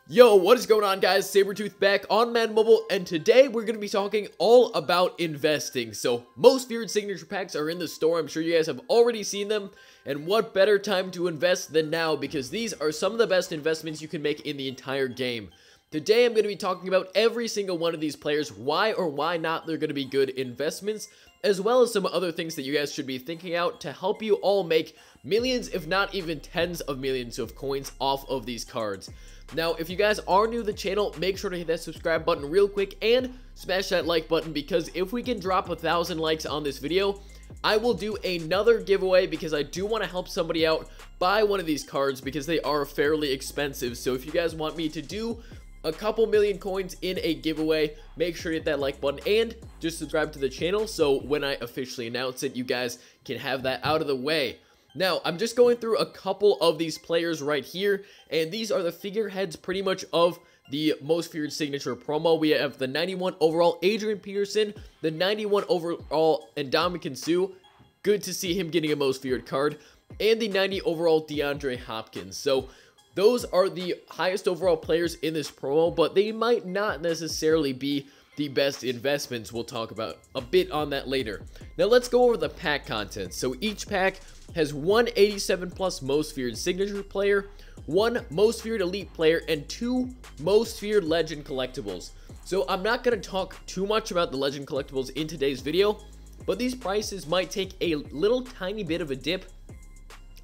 Yo, what is going on, guys? SabRtooth back on Madden Mobile, and today we're going to be talking all about investing. So, most feared signature packs are in the store. I'm sure you guys have already seen them, and what better time to invest than now, because these are some of the best investments you can make in the entire game. Today, I'm going to be talking about every single one of these players, why or why not they're going to be good investments, as well as some other things that you guys should be thinking out to help you all make millions, if not even tens of millions of coins off of these cards. Now, if you guys are new to the channel, make sure to hit that subscribe button real quick and smash that like button, because if we can drop 1,000 likes on this video, I will do another giveaway, because I do want to help somebody out buy one of these cards because they are fairly expensive. So if you guys want me to do a couple million coins in a giveaway, make sure to hit that like button and just subscribe to the channel so when I officially announce it, you guys can have that out of the way. Now, I'm just going through a couple of these players right here, and these are the figureheads pretty much of the most feared signature promo. We have the 91 overall Adrian Peterson, the 91 overall Ndamukong Suh, good to see him getting a most feared card, and the 90 overall DeAndre Hopkins. So those are the highest overall players in this promo, but they might not necessarily be the best investments. We'll talk about a bit on that later. Now let's go over the pack content. So each pack has one 87 plus most feared signature player, one most feared elite player, and two most feared legend collectibles. So I'm not going to talk too much about the legend collectibles in today's video, but these prices might take a little tiny bit of a dip.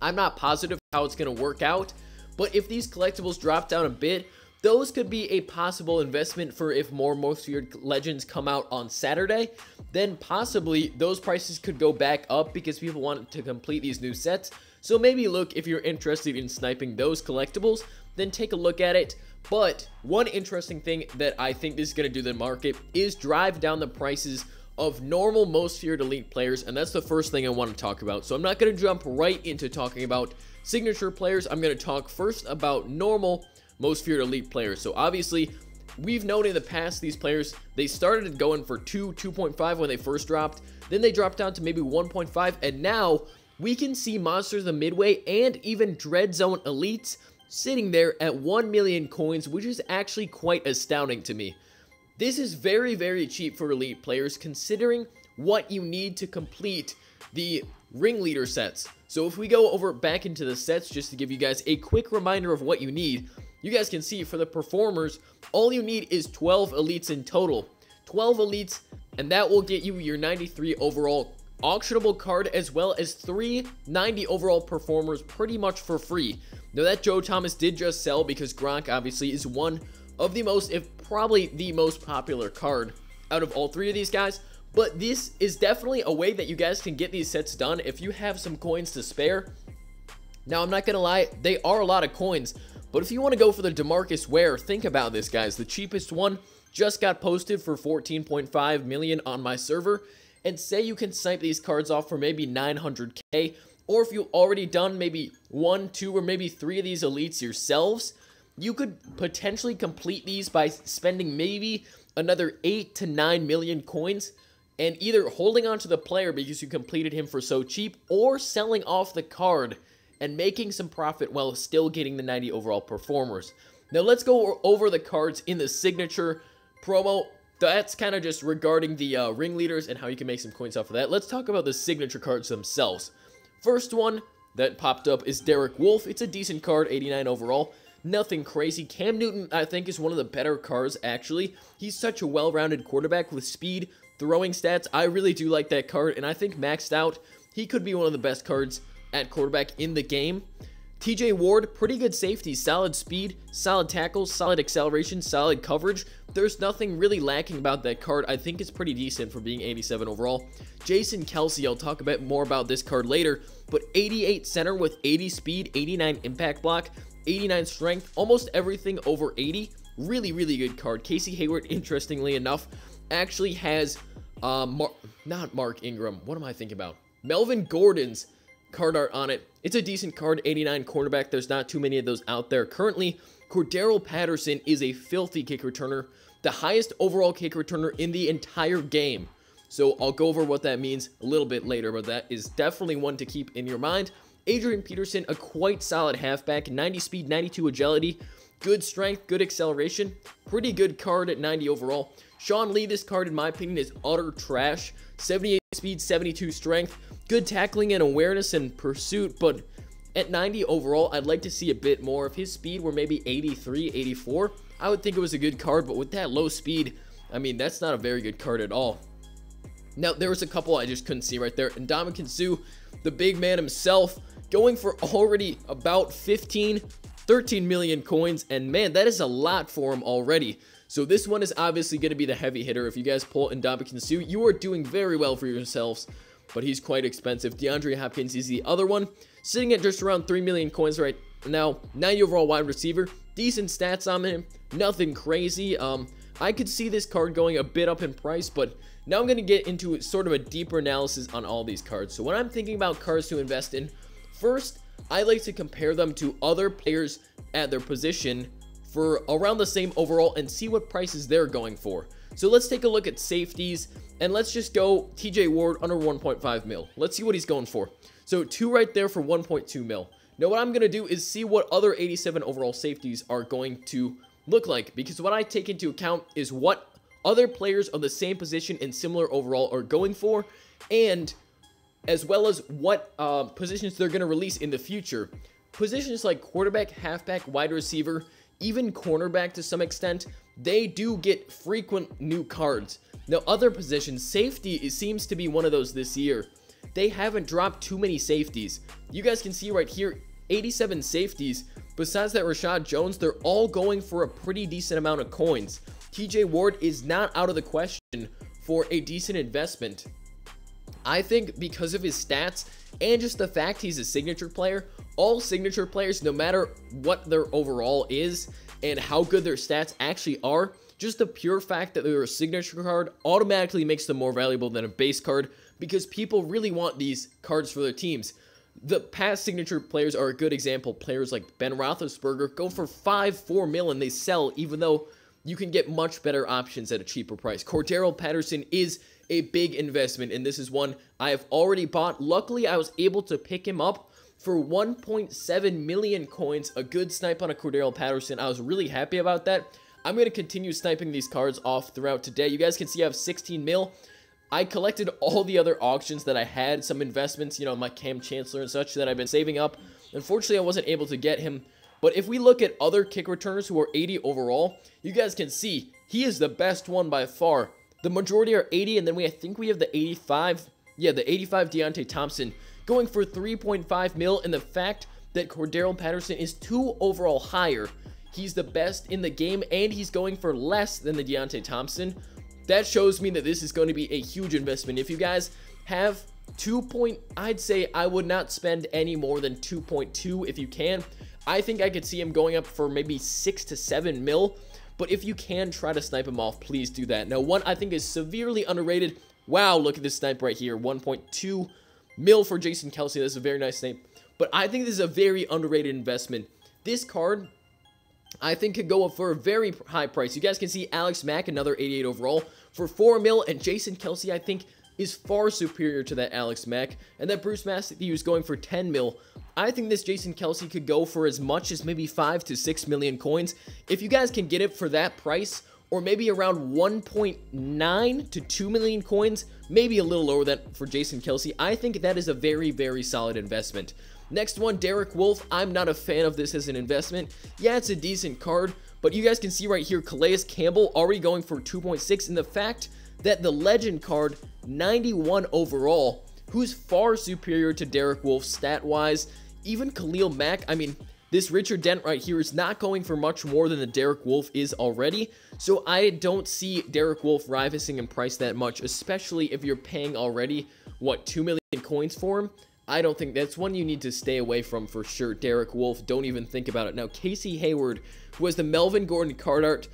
I'm not positive how it's going to work out, but if these collectibles drop down a bit, those could be a possible investment for if more most feared legends come out on Saturday. Then possibly those prices could go back up because people want to complete these new sets. So maybe look, if you're interested in sniping those collectibles, then take a look at it. But one interesting thing that I think this is going to do to the market is drive down the prices of normal most feared elite players, and that's the first thing I want to talk about. So I'm not going to jump right into talking about signature players. I'm going to talk first about normal most feared elite players. So obviously, we've known in the past these players, they started going for 2.5 when they first dropped, then they dropped down to maybe 1.5, and now we can see Monsters of the Midway and even Dread Zone Elites sitting there at 1 million coins, which is actually quite astounding to me. This is very, very cheap for elite players, considering what you need to complete the ringleader sets. So if we go over back into the sets, just to give you guys a quick reminder of what you need, you guys can see for the performers, all you need is 12 elites in total. 12 elites, and that will get you your 93 overall auctionable card, as well as 3 90 overall performers pretty much for free. Now that Joe Thomas did just sell because Gronk obviously is one of the most, if probably the most popular card out of all 3 of these guys. But this is definitely a way that you guys can get these sets done if you have some coins to spare. Now, I'm not going to lie, they are a lot of coins, but if you want to go for the DeMarcus Ware, think about this, guys. The cheapest one just got posted for 14.5 million on my server, and say you can snipe these cards off for maybe 900k, or if you've already done maybe 1, 2, or maybe 3 of these elites yourselves, you could potentially complete these by spending maybe another 8 to 9 million coins, and either holding on to the player because you completed him for so cheap, or selling off the card and making some profit while still getting the 90 overall performers. Now let's go over the cards in the signature promo. That's kind of just regarding the ringleaders and how you can make some coins off of that. Let's talk about the signature cards themselves. First one that popped up is Derek Wolfe. It's a decent card, 89 overall. Nothing crazy. Cam Newton, I think, is one of the better cards, actually. He's such a well-rounded quarterback with speed, throwing stats. I really do like that card, and I think maxed out, he could be one of the best cards at quarterback in the game. TJ Ward, pretty good safety, solid speed, solid tackles, solid acceleration, solid coverage. There's nothing really lacking about that card. I think it's pretty decent for being 87 overall. Jason Kelsey, I'll talk a bit more about this card later, but 88 center with 80 speed, 89 impact block, 89 strength, almost everything over 80. Really, really good card. Casey Hayward, interestingly enough, actually has, not Mark Ingram, what am I thinking about? Melvin Gordon's card art on it. It's a decent card, 89 cornerback. There's not too many of those out there currently. Cordero Patterson is a filthy kick returner, the highest overall kick returner in the entire game. So I'll go over what that means a little bit later, but that is definitely one to keep in your mind. Adrian Peterson, a quite solid halfback, 90 speed, 92 agility, Good strength, good acceleration, pretty good card at 90 overall. Sean Lee, this card in my opinion is utter trash. 78 speed, 72 strength, good tackling and awareness and pursuit, but at 90 overall, I'd like to see a bit more. If his speed were maybe 83, 84, I would think it was a good card, but with that low speed, I mean, that's not a very good card at all. Now, there was a couple I just couldn't see right there. Ndamukong Suh, the big man himself, going for already about 13 million coins, and man, that is a lot for him already. So this one is obviously going to be the heavy hitter. If you guys pull Ndamukong Suh, you are doing very well for yourselves, but he's quite expensive. DeAndre Hopkins is the other one, sitting at just around 3 million coins right now. 90 overall wide receiver, decent stats on him, nothing crazy. I could see this card going a bit up in price, but now I'm going to get into sort of a deeper analysis on all these cards. So when I'm thinking about cards to invest in, first, I like to compare them to other players at their position for around the same overall and see what prices they're going for. So let's take a look at safeties, and let's just go TJ Ward under 1.5 mil. Let's see what he's going for. So 2 right there for 1.2 mil. Now what I'm going to do is see what other 87 overall safeties are going to look like, because what I take into account is what other players of the same position and similar overall are going for, and as well as what positions they're going to release in the future. Positions like quarterback, halfback, wide receiver, even cornerback to some extent, they do get frequent new cards. Now other positions, safety seems to be one of those this year. They haven't dropped too many safeties. You guys can see right here, 87 safeties. Besides that Rashad Jones, they're all going for a pretty decent amount of coins. TJ Ward is not out of the question for a decent investment. I think because of his stats and just the fact he's a signature player, all signature players, no matter what their overall is and how good their stats actually are, just the pure fact that they're a signature card automatically makes them more valuable than a base card, because people really want these cards for their teams. The past signature players are a good example. Players like Ben Roethlisberger go for 4 mil and they sell, even though you can get much better options at a cheaper price. Cordarrelle Patterson is a big investment, and this is one I have already bought. Luckily, I was able to pick him up for 1.7 million coins. A good snipe on a Cordarrelle Patterson. I was really happy about that. I'm going to continue sniping these cards off throughout today. You guys can see I have 16 mil. I collected all the other auctions that I had, some investments, you know, my Cam Chancellor and such that I've been saving up. Unfortunately, I wasn't able to get him. But if we look at other kick returners who are 80 overall, you guys can see he is the best one by far. The majority are 80, and then I think we have the 85. Yeah, the 85 Deontay Thompson going for 3.5 mil, and the fact that Cordarrelle Patterson is 2 overall higher. He's the best in the game, and he's going for less than the Deontay Thompson. That shows me that this is going to be a huge investment. If you guys have I'd say I would not spend any more than 2.2 if you can. I think I could see him going up for maybe 6 to 7 mil. But if you can try to snipe him off, please do that. Now, one I think is severely underrated. Wow, look at this snipe right here. 1.2 mil for Jason Kelce. That's a very nice snipe. But I think this is a very underrated investment. This card, I think, could go up for a very high price. You guys can see Alex Mack, another 88 overall, for 4 mil. And Jason Kelce, I think, is far superior to that Alex Mack. And that Bruce Matthews going for 10 mil. I think this Jason Kelce could go for as much as maybe 5 to 6 million coins. If you guys can get it for that price, or maybe around 1.9 to 2 million coins, maybe a little lower than for Jason Kelce, I think that is a very, very solid investment. Next one, Derek Wolfe. I'm not a fan of this as an investment. Yeah, it's a decent card, but you guys can see right here, Calais Campbell already going for 2.6, and the fact that the legend card, 91 overall, who's far superior to Derek Wolfe stat-wise. Even Khalil Mack, I mean, this Richard Dent right here is not going for much more than the Derek Wolfe is already, so I don't see Derek Wolfe rivaling in price that much, especially if you're paying already, what, 2 million coins for him? I don't think that's one you need to stay away from for sure. Derek Wolfe, don't even think about it. Now, Casey Hayward, who has the Melvin Gordon card art,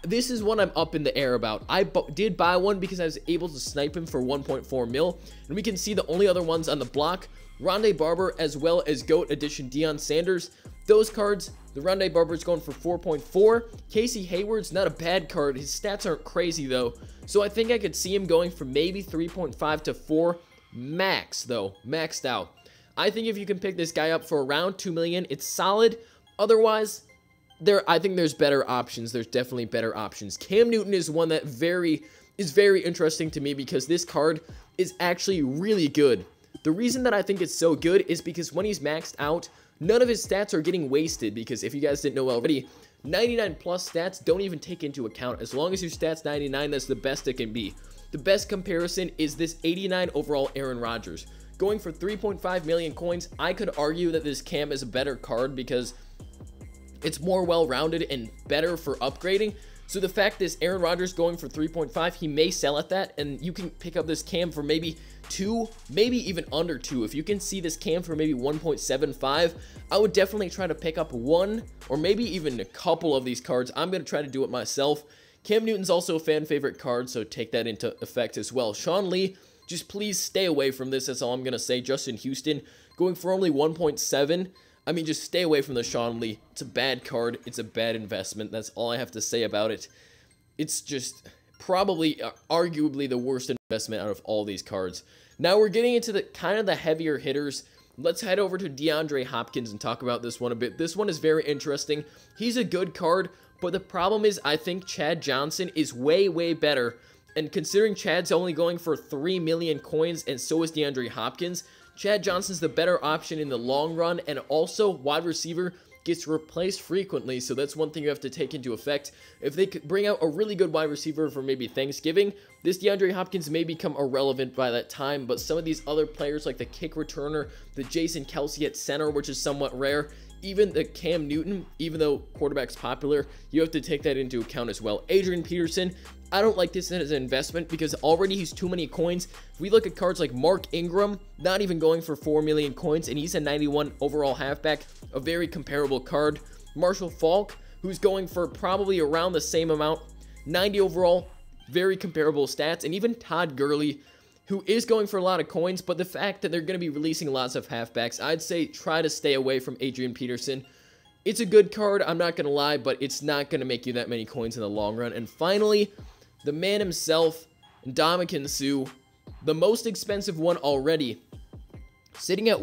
this is one I'm up in the air about. I did buy one because I was able to snipe him for 1.4 mil, and we can see the only other ones on the block, Rondé Barber as well as GOAT Edition Deion Sanders. Those cards, the Rondé Barber is going for 4.4. Casey Hayward's not a bad card. His stats aren't crazy though, so I think I could see him going for maybe 3.5 to 4 max though, maxed out. I think if you can pick this guy up for around 2 million, it's solid. Otherwise, I think there's better options. There's definitely better options. Cam Newton is one that is very interesting to me because this card is actually really good. The reason that I think it's so good is because when he's maxed out, none of his stats are getting wasted, because if you guys didn't know already, 99 plus stats don't even take into account. As long as your stats 99, that's the best it can be. The best comparison is this 89 overall Aaron Rodgers. Going for 3.5 million coins, I could argue that this Cam is a better card because it's more well-rounded and better for upgrading. So the fact this Aaron Rodgers going for 3.5, he may sell at that, and you can pick up this Cam for maybe 2, maybe even under 2. If you can see this Cam for maybe 1.75, I would definitely try to pick up one or maybe even a couple of these cards. I'm going to try to do it myself. Cam Newton's also a fan favorite card, so take that into effect as well. Sean Lee, just please stay away from this. That's all I'm going to say. Justin Houston going for only 1.7. I mean, just stay away from the Sean Lee. It's a bad card. It's a bad investment. That's all I have to say about it. It's just probably, arguably, the worst investment out of all these cards. Now we're getting into the kind of the heavier hitters. Let's head over to DeAndre Hopkins and talk about this one a bit. This one is very interesting. He's a good card, but the problem is I think Chad Johnson is way, way better. And considering Chad's only going for 3 million coins, and so is DeAndre Hopkins, Chad Johnson's the better option in the long run, and also wide receiver gets replaced frequently, so that's one thing you have to take into effect. If they could bring out a really good wide receiver for maybe Thanksgiving, this DeAndre Hopkins may become irrelevant by that time, but some of these other players like the kick returner, the Jason Kelce at center, which is somewhat rare, even the Cam Newton, even though quarterback's popular, you have to take that into account as well. Adrian Peterson, I don't like this as an investment because already he's too many coins. If we look at cards like Mark Ingram, not even going for 4 million coins, and he's a 91 overall halfback, a very comparable card. Marshall Faulk, who's going for probably around the same amount, 90 overall, very comparable stats. And even Todd Gurley, who is going for a lot of coins, but the fact that they're going to be releasing lots of halfbacks, I'd say try to stay away from Adrian Peterson. It's a good card, I'm not going to lie, but it's not going to make you that many coins in the long run. And finally, the man himself, Ndamukong Suh, the most expensive one already, sitting at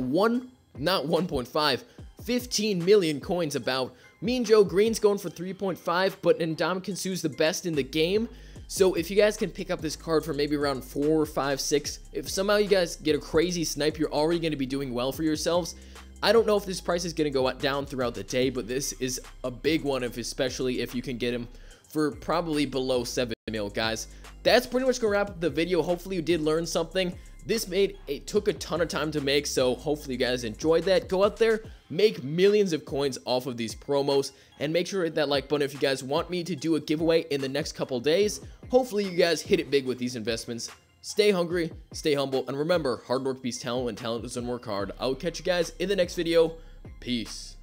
15 million coins about. Mean Joe Green's going for 3.5, but Ndamukong Suh's the best in the game. So if you guys can pick up this card for maybe around 4, 5, 6, if somehow you guys get a crazy snipe, you're already going to be doing well for yourselves. I don't know if this price is going to go down throughout the day, but this is a big one, especially if you can get him for probably below 7 mil, guys. That's pretty much going to wrap up the video. Hopefully you did learn something. It took a ton of time to make, so hopefully you guys enjoyed that. Go out there, make millions of coins off of these promos, and make sure to hit that like button if you guys want me to do a giveaway in the next couple days. Hopefully you guys hit it big with these investments. Stay hungry, stay humble, and remember, hard work beats talent when talent doesn't work hard. I will catch you guys in the next video. Peace.